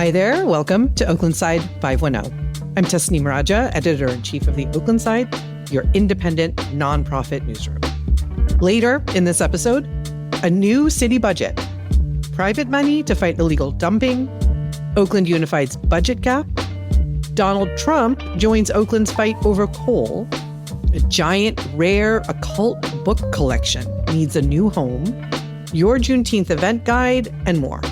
Hi there. Welcome to Oakland Side 510. I'm Tasneem Raja, editor-in-chief of the Oakland Side, your independent nonprofit newsroom. Later in this episode, a new city budget, private money to fight illegal dumping, Oakland Unified's budget gap, Donald Trump joins Oakland's fight over coal, a giant, rare, occult book collection needs a new home, your Juneteenth event guide, and more.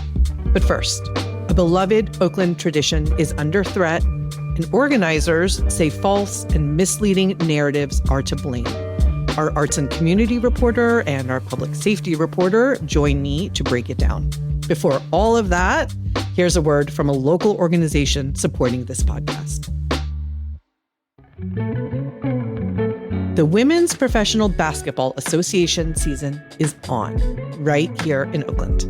But first, a beloved Oakland tradition is under threat, and organizers say false and misleading narratives are to blame. Our arts and community reporter and our public safety reporter join me to break it down. Before all of that, here's a word from a local organization supporting this podcast. The Women's Professional Basketball Association season is on right here in Oakland.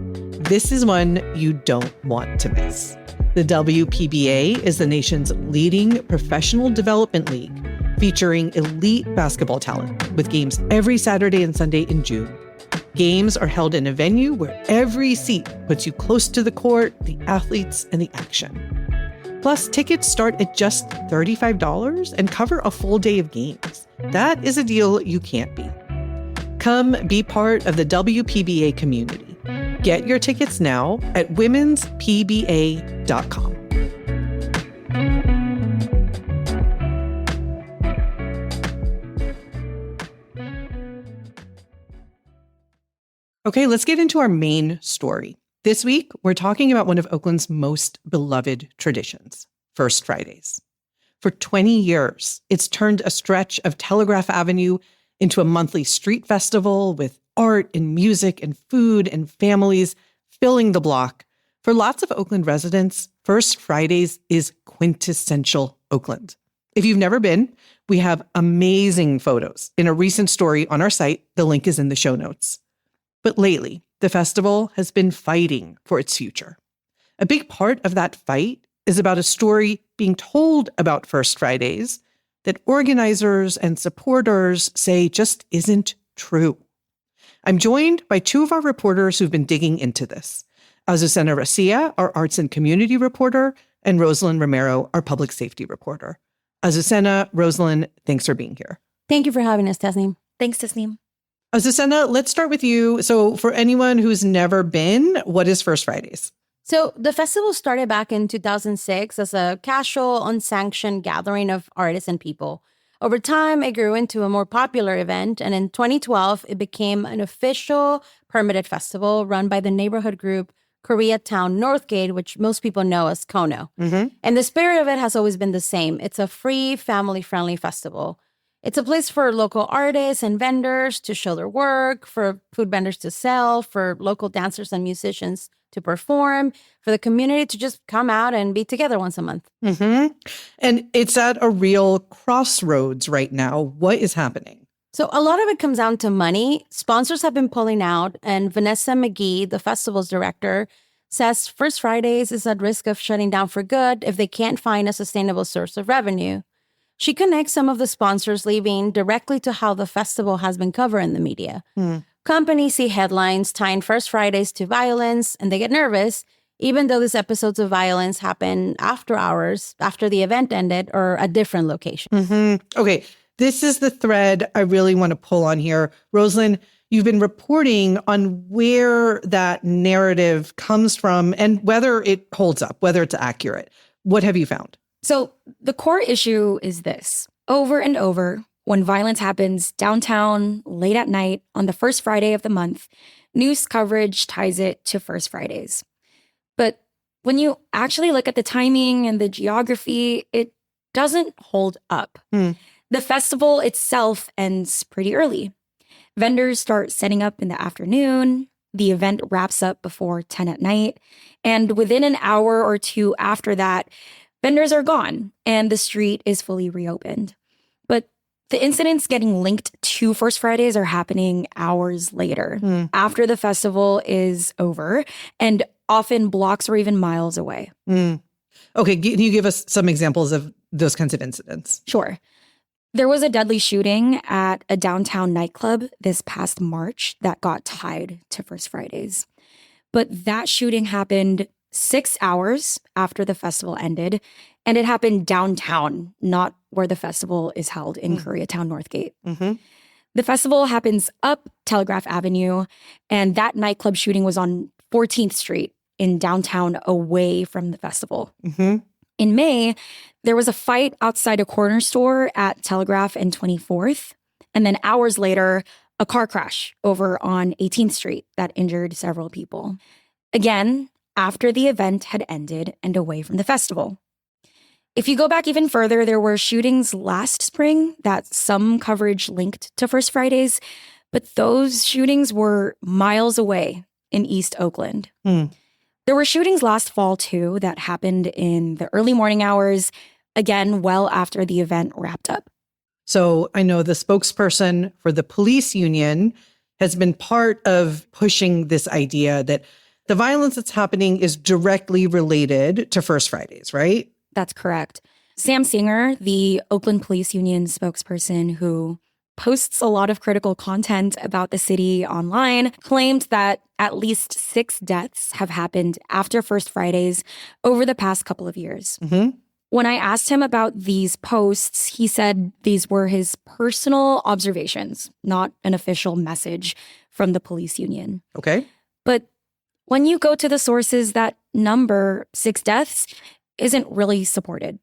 This is one you don't want to miss. The WPBA is the nation's leading professional development league, featuring elite basketball talent with games every Saturday and Sunday in June. Games are held in a venue where every seat puts you close to the court, the athletes, and the action. Plus, tickets start at just $35 and cover a full day of games. That is a deal you can't beat. Come be part of the WPBA community. Get your tickets now at womenspba.com. Okay, let's get into our main story. This week, we're talking about one of Oakland's most beloved traditions, First Fridays. For 20 years, it's turned a stretch of Telegraph Avenue into a monthly street festival with art and music and food and families filling the block. For lots of Oakland residents, First Fridays is quintessential Oakland. If you've never been, we have amazing photos in a recent story on our site. The link is in the show notes. But lately, the festival has been fighting for its future. A big part of that fight is about a story being told about First Fridays that organizers and supporters say just isn't true. I'm joined by two of our reporters who've been digging into this. Azucena Rasilla, our arts and community reporter, and Roselyn Romero, our public safety reporter. Azucena, Roselyn, thanks for being here. Thank you for having us, Tasneem. Thanks, Tasneem. Azucena, let's start with you. So for anyone who's never been, what is First Fridays? So the festival started back in 2006 as a casual, unsanctioned gathering of artists and people. Over time, it grew into a more popular event, and in 2012, it became an official permitted festival run by the neighborhood group Koreatown Northgate, which most people know as Kono. Mm-hmm. And the spirit of it has always been the same. It's a free, family-friendly festival. It's a place for local artists and vendors to show their work, for food vendors to sell, for local dancers and musicians to perform, for the community to just come out and be together once a month. Mm-hmm. And it's at a real crossroads right now. What is happening? So a lot of it comes down to money. Sponsors have been pulling out, and Vanessa McGee, the festival's director, says First Fridays is at risk of shutting down for good if they can't find a sustainable source of revenue. She connects some of the sponsors leaving directly to how the festival has been covered in the media. Companies see headlines tying First Fridays to violence, and they get nervous, even though these episodes of violence happen after hours, after the event ended, or at different locations. Mm-hmm. Okay, this is the thread I really want to pull on here. Roselyn, you've been reporting on where that narrative comes from and whether it holds up, whether it's accurate. What have you found? So the core issue is this. Over and over, when violence happens downtown, late at night, on the first Friday of the month, news coverage ties it to First Fridays. But when you actually look at the timing and the geography, it doesn't hold up. The festival itself ends pretty early. Vendors start setting up in the afternoon. The event wraps up before 10 at night. And within an hour or two after that, vendors are gone and the street is fully reopened. But the incidents getting linked to First Fridays are happening hours later, after the festival is over, and often blocks or even miles away. Okay, can you give us some examples of those kinds of incidents? Sure. There was a deadly shooting at a downtown nightclub this past March that got tied to First Fridays. But that shooting happened 6 hours after the festival ended, and it happened downtown, not where the festival is held in Koreatown Northgate. Mm-hmm. The festival happens up Telegraph Avenue, and that nightclub shooting was on 14th Street in downtown away from the festival. Mm-hmm. In May, there was a fight outside a corner store at Telegraph and 24th. And then hours later, a car crash over on 18th Street that injured several people. Again, after the event had ended and away from the festival. If you go back even further, there were shootings last spring that some coverage linked to First Fridays, but those shootings were miles away in East Oakland. There were shootings last fall, too, that happened in the early morning hours, again, well after the event wrapped up. So I know the spokesperson for the police union has been part of pushing this idea that the violence that's happening is directly related to First Fridays, right? That's correct. Sam Singer, the Oakland Police Union spokesperson who posts a lot of critical content about the city online, claimed that at least 6 deaths have happened after First Fridays over the past couple of years. Mm-hmm. When I asked him about these posts, he said these were his personal observations, not an official message from the police union. Okay. But when you go to the sources, that number, 6 deaths, isn't really supported.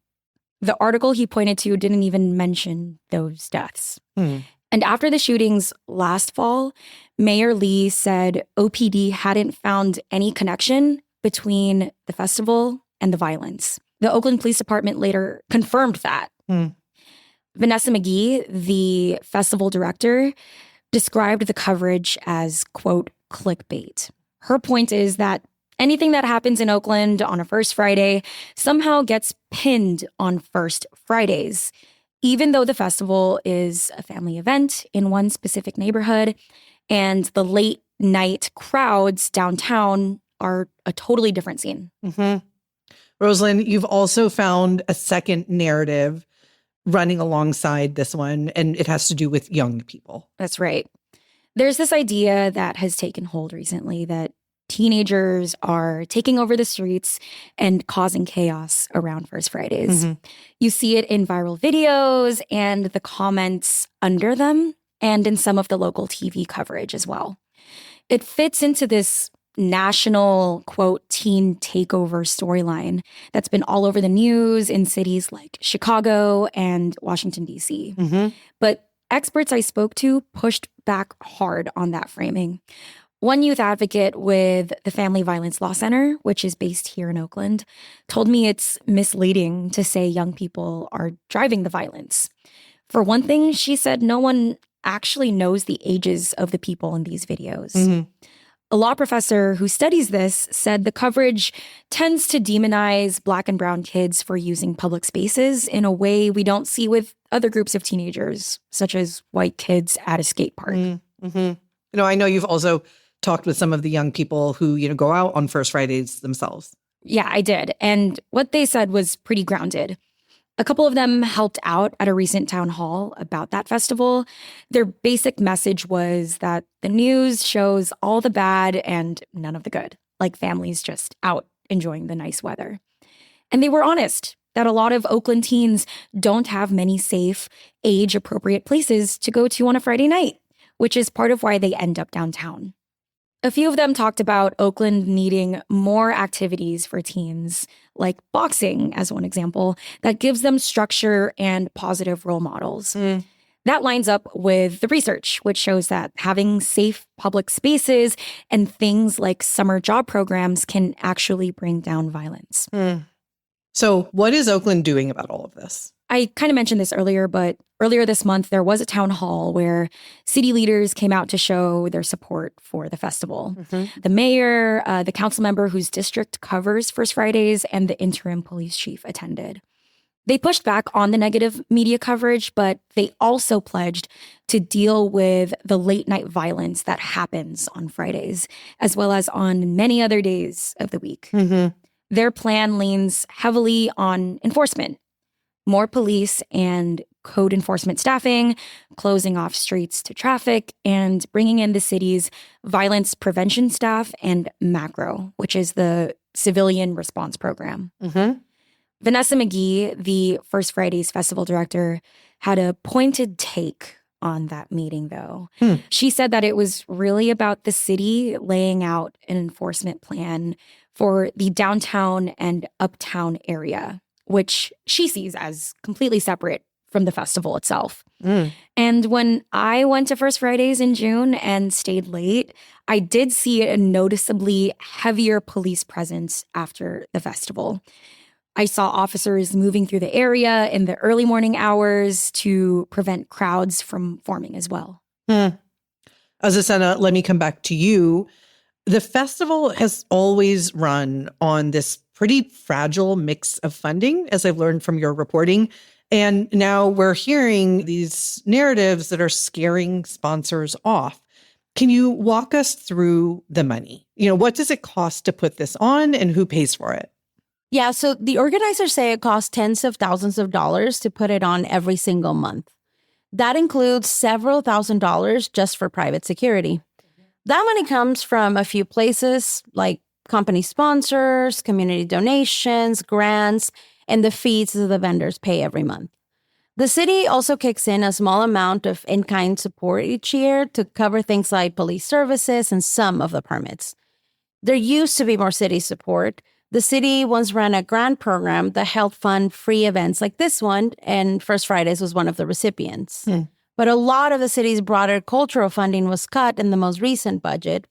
The article he pointed to didn't even mention those deaths. And after the shootings last fall, Mayor Lee said OPD hadn't found any connection between the festival and the violence. The Oakland Police Department later confirmed that. Vanessa McGee, the festival director, described the coverage as, quote, clickbait. Her point is that anything that happens in Oakland on a First Friday somehow gets pinned on First Fridays, even though the festival is a family event in one specific neighborhood, and the late night crowds downtown are a totally different scene. Mm-hmm. Roselyn, you've also found a second narrative running alongside this one, and it has to do with young people. That's right. There's this idea that has taken hold recently that teenagers are taking over the streets and causing chaos around First Fridays. You see it in viral videos and the comments under them, and in some of the local TV coverage as well. It fits into this national, quote, teen takeover storyline that's been all over the news in cities like Chicago and Washington, D.C. But experts I spoke to pushed back hard on that framing. One youth advocate with the Family Violence Law Center, which is based here in Oakland, told me it's misleading to say young people are driving the violence. For one thing, she said no one actually knows the ages of the people in these videos. A law professor who studies this said the coverage tends to demonize Black and brown kids for using public spaces in a way we don't see with other groups of teenagers, such as white kids at a skate park. You know, I know you've also talked with some of the young people who, you know, go out on First Fridays themselves. Yeah, I did. And what they said was pretty grounded. A couple of them helped out at a recent town hall about that festival. Their basic message was that the news shows all the bad and none of the good, like families just out enjoying the nice weather. And they were honest that a lot of Oakland teens don't have many safe, age-appropriate places to go to on a Friday night, which is part of why they end up downtown. A few of them talked about Oakland needing more activities for teens, like boxing, as one example, that gives them structure and positive role models. That lines up with the research, which shows that having safe public spaces and things like summer job programs can actually bring down violence. So what is Oakland doing about all of this? I kind of mentioned this earlier, but earlier this month, there was a town hall where city leaders came out to show their support for the festival. The mayor, the council member whose district covers First Fridays, and the interim police chief attended. They pushed back on the negative media coverage, but they also pledged to deal with the late night violence that happens on Fridays, as well as on many other days of the week. Their plan leans heavily on enforcement. More police and code enforcement staffing, closing off streets to traffic, and bringing in the city's violence prevention staff and MACRO, which is the civilian response program. Mm-hmm. Vanessa McGee, the First Fridays festival director, had a pointed take on that meeting, though. She said that it was really about the city laying out an enforcement plan for the downtown and uptown area, which she sees as completely separate from the festival itself. And when I went to First Fridays in June and stayed late, I did see a noticeably heavier police presence after the festival. I saw officers moving through the area in the early morning hours to prevent crowds from forming as well. Azucena, let me come back to you. The festival has always run on this pretty fragile mix of funding, as I've learned from your reporting. And now we're hearing these narratives that are scaring sponsors off. Can you walk us through the money? What does it cost to put this on and who pays for it? Yeah, so the organizers say it costs tens of thousands of dollars to put it on every single month. That includes several $1,000s just for private security. That money comes from a few places like company sponsors, community donations, grants, and the fees that the vendors pay every month. The city also kicks in a small amount of in-kind support each year to cover things like police services and some of the permits. There used to be more city support. The city once ran a grant program that helped fund free events like this one, and First Fridays was one of the recipients. But a lot of the city's broader cultural funding was cut in the most recent budget,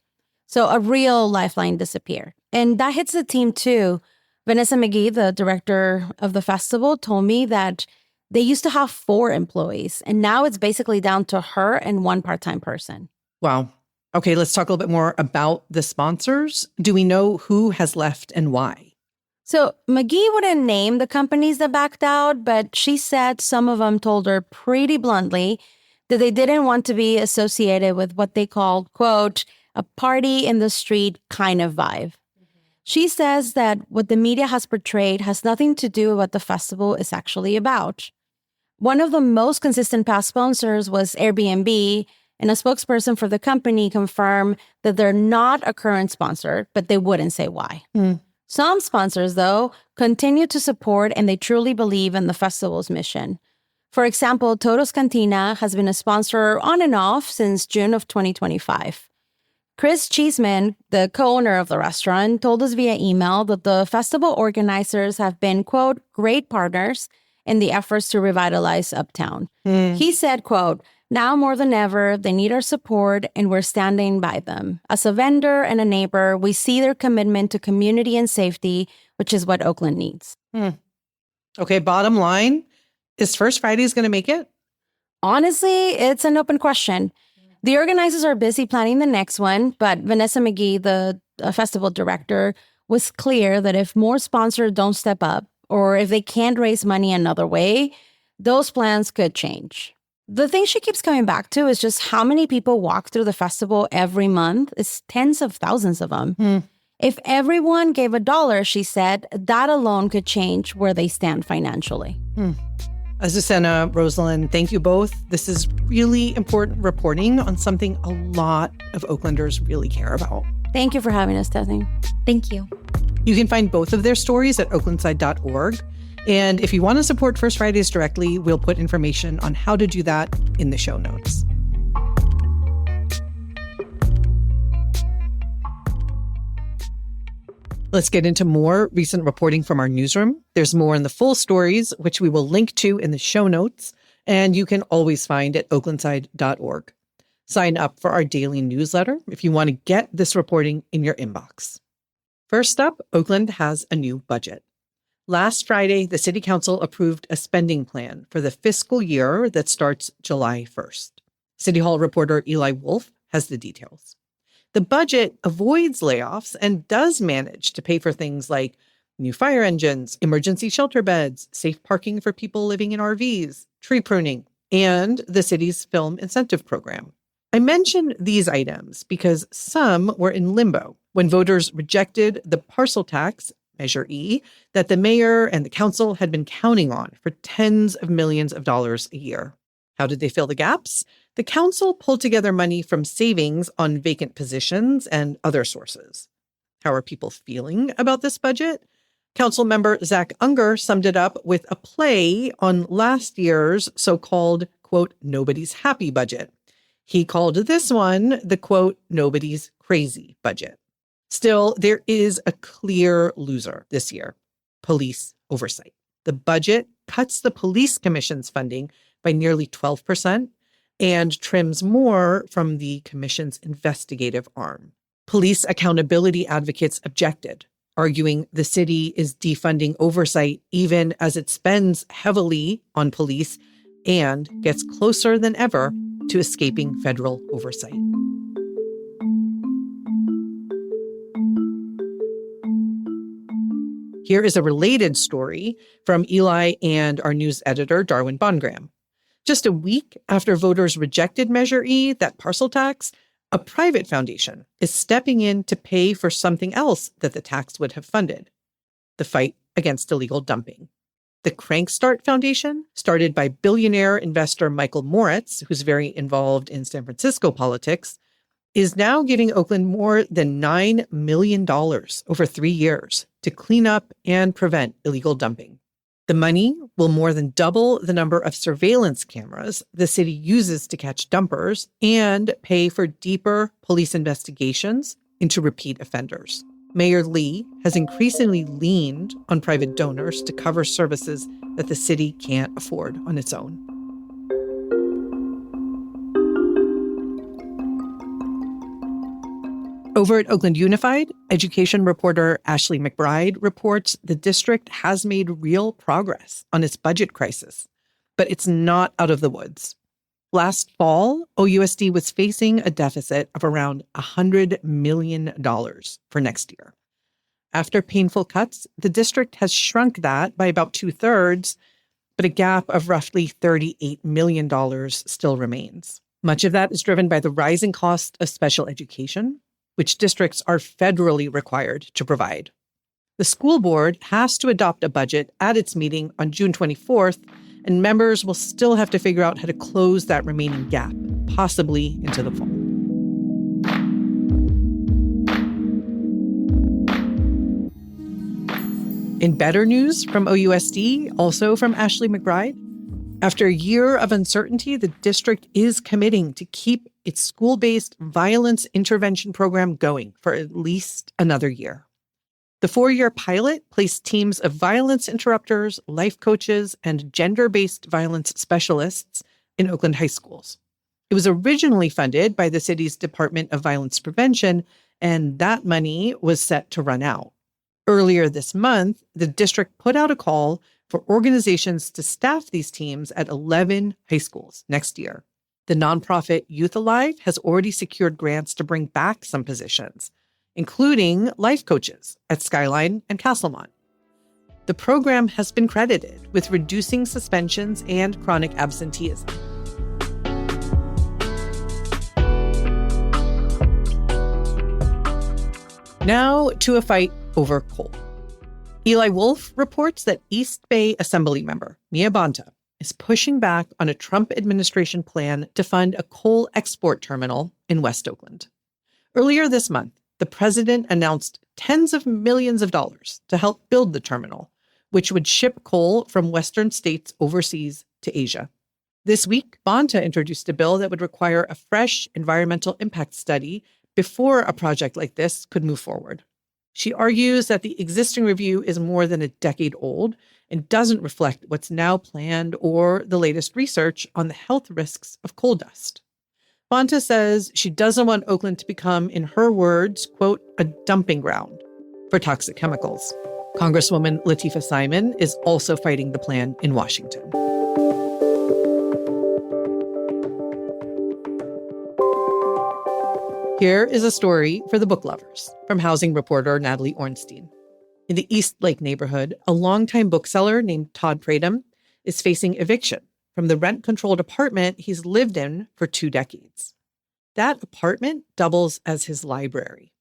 so a real lifeline disappeared. And that hits the team too. Vanessa McGee, the director of the festival, told me that they used to have 4 employees, and now it's basically down to her and one part-time person. Wow. Okay, let's talk a little bit more about the sponsors. Do we know who has left and why? So McGee wouldn't name the companies that backed out, but she said some of them told her pretty bluntly that they didn't want to be associated with what they called, quote, a party in the street kind of vibe. She says that what the media has portrayed has nothing to do with what the festival is actually about. One of the most consistent past sponsors was Airbnb, and a spokesperson for the company confirmed that they're not a current sponsor, but they wouldn't say why. Some sponsors, though, continue to support and they truly believe in the festival's mission. For example, Toto's Cantina has been a sponsor on and off since June of 2025. Chris Cheeseman, the co-owner of the restaurant, told us via email that the festival organizers have been, quote, great partners in the efforts to revitalize Uptown. He said, quote, now more than ever, they need our support and we're standing by them. As a vendor and a neighbor, we see their commitment to community and safety, which is what Oakland needs. Okay, bottom line, is First Fridays going to make it? Honestly, it's an open question. The organizers are busy planning the next one, but Vanessa McGee, the festival director, was clear that if more sponsors don't step up or if they can't raise money another way, those plans could change. The thing she keeps coming back to is just how many people walk through the festival every month. It's tens of thousands of them. If everyone gave $1, she said, that alone could change where they stand financially. Azucena, Roselyn, thank you both. This is really important reporting on something a lot of Oaklanders really care about. Thank you for having us, Tessy. Thank you. You can find both of their stories at oaklandside.org. And if you want to support First Fridays directly, we'll put information on how to do that in the show notes. Let's get into more recent reporting from our newsroom. There's more in the full stories, which we will link to in the show notes, and you can always find at oaklandside.org. Sign up for our daily newsletter if you want to get this reporting in your inbox. First up, Oakland has a new budget. Last Friday, the City Council approved a spending plan for the fiscal year that starts July 1st. City Hall reporter Eli Wolf has the details. The budget avoids layoffs and does manage to pay for things like new fire engines, emergency shelter beds, safe parking for people living in RVs, tree pruning, and the city's film incentive program. I mention these items because some were in limbo when voters rejected the parcel tax, Measure E, that the mayor and the council had been counting on for tens of millions of dollars a year. How did they fill the gaps? The council pulled together money from savings on vacant positions and other sources. How are people feeling about this budget? Councilmember Zach Unger summed it up with a play on last year's so-called, quote, nobody's happy budget. He called this one the, quote, nobody's crazy budget. Still, there is a clear loser this year: police oversight. The budget cuts the police commission's funding by nearly 12% and trims more from the commission's investigative arm. Police accountability advocates objected, arguing the city is defunding oversight even as it spends heavily on police and gets closer than ever to escaping federal oversight. Here is a related story from Eli and our news editor, Darwin Bongram. Just a week after voters rejected Measure E, that parcel tax, a private foundation is stepping in to pay for something else that the tax would have funded: the fight against illegal dumping. The Crankstart Foundation, started by billionaire investor Michael Moritz, who's very involved in San Francisco politics, is now giving Oakland more than $9 million over 3 years to clean up and prevent illegal dumping. The money will more than double the number of surveillance cameras the city uses to catch dumpers and pay for deeper police investigations into repeat offenders. Mayor Lee has increasingly leaned on private donors to cover services that the city can't afford on its own. Over at Oakland Unified, education reporter Ashley McBride reports the district has made real progress on its budget crisis, but it's not out of the woods. Last fall, OUSD was facing a deficit of around $100 million for next year. After painful cuts, the district has shrunk that by about 2/3, but a gap of roughly $38 million still remains. Much of that is driven by the rising cost of special education, which districts are federally required to provide. The school board has to adopt a budget at its meeting on June 24th, and members will still have to figure out how to close that remaining gap, possibly into the fall. In better news from OUSD, also from Ashley McBride, after a year of uncertainty, the district is committing to keep its school-based violence intervention program going for at least another year. The 4-year pilot placed teams of violence interrupters, life coaches, and gender-based violence specialists in Oakland high schools. It was originally funded by the city's Department of Violence Prevention, and that money was set to run out. Earlier this month, the district put out a call for organizations to staff these teams at 11 high schools next year. The nonprofit Youth Alive has already secured grants to bring back some positions, including life coaches at Skyline and Castlemont. The program has been credited with reducing suspensions and chronic absenteeism. Now to a fight over coal. Eli Wolf reports that East Bay Assembly member Mia Bonta is pushing back on a Trump administration plan to fund a coal export terminal in West Oakland. Earlier this month, the president announced tens of millions of dollars to help build the terminal, which would ship coal from Western states overseas to Asia. This week, Bonta introduced a bill that would require a fresh environmental impact study before a project like this could move forward. She argues that the existing review is more than a decade old and doesn't reflect what's now planned or the latest research on the health risks of coal dust. Bonta says she doesn't want Oakland to become, in her words, quote, a dumping ground for toxic chemicals. Congresswoman Latifah Simon is also fighting the plan in Washington. Here is a story for the book lovers from housing reporter Natalie Ornstein. In the East Lake neighborhood, a longtime bookseller named Todd Pradham is facing eviction from the rent-controlled apartment he's lived in for 2 decades. That apartment doubles as his library.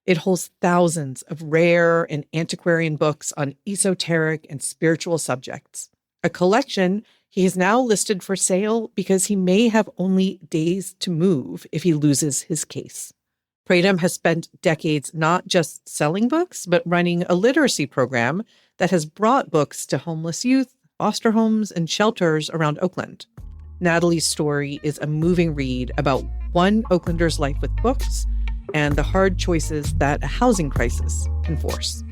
It holds thousands of rare and antiquarian books on esoteric and spiritual subjects, a collection he is now listed for sale because he may have only days to move if he loses his case. Pradham has spent decades not just selling books, but running a literacy program that has brought books to homeless youth, foster homes, and shelters around Oakland. Natalie's story is a moving read about one Oaklander's life with books and the hard choices that a housing crisis can force.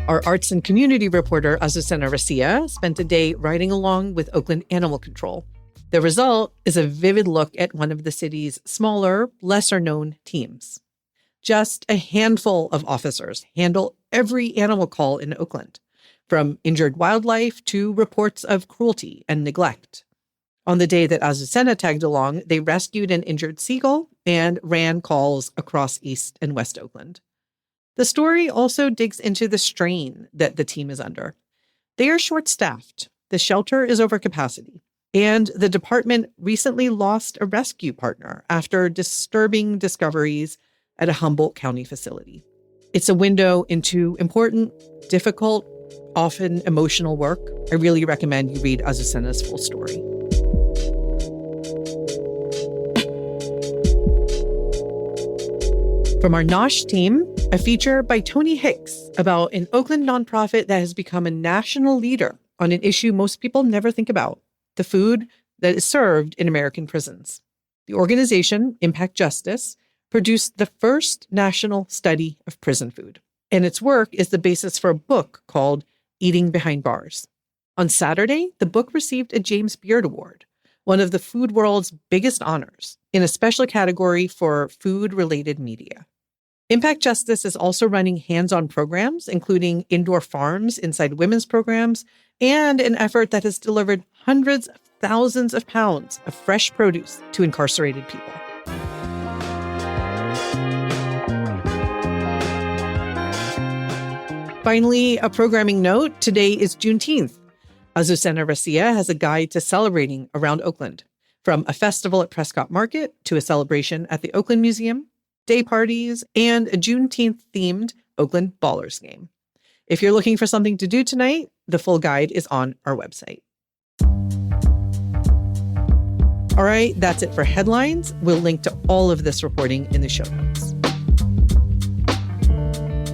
Our arts and community reporter, Azucena Rasilla, spent a day riding along with Oakland Animal Control. The result is a vivid look at one of the city's smaller, lesser-known teams. Just a handful of officers handle every animal call in Oakland, from injured wildlife to reports of cruelty and neglect. On the day that Azucena tagged along, they rescued an injured seagull and ran calls across East and West Oakland. The story also digs into the strain that the team is under. They are short-staffed, the shelter is over capacity, and the department recently lost a rescue partner after disturbing discoveries at a Humboldt County facility. It's a window into important, difficult, often emotional work. I really recommend you read Azucena's full story. From our Nosh team, a feature by Tony Hicks about an Oakland nonprofit that has become a national leader on an issue most people never think about, the food that is served in American prisons. The organization, Impact Justice, produced the first national study of prison food, and its work is the basis for a book called Eating Behind Bars. On Saturday, the book received a James Beard Award, one of the food world's biggest honors, in a special category for food-related media. Impact Justice is also running hands-on programs, including indoor farms inside women's programs, and an effort that has delivered hundreds of thousands of pounds of fresh produce to incarcerated people. Finally, a programming note. Today is Juneteenth. Azucena Rasilla has a guide to celebrating around Oakland, from a festival at Market to a celebration at the Oakland Museum, day parties, and a Juneteenth-themed Oakland Ballers game. If you're looking for something to do tonight, the full guide is on our website. All right, that's it for headlines. We'll link to all of this reporting in the show notes.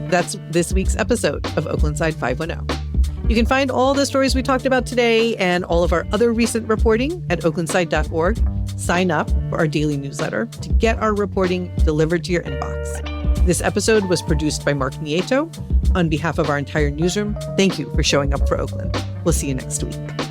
That's this week's episode of Oakland Side 510. You can find all the stories we talked about today and all of our other recent reporting at oaklandside.org. Sign up for our daily newsletter to get our reporting delivered to your inbox. This episode was produced by Mark Nieto. On behalf of our entire newsroom, thank you for showing up for Oakland. We'll see you next week.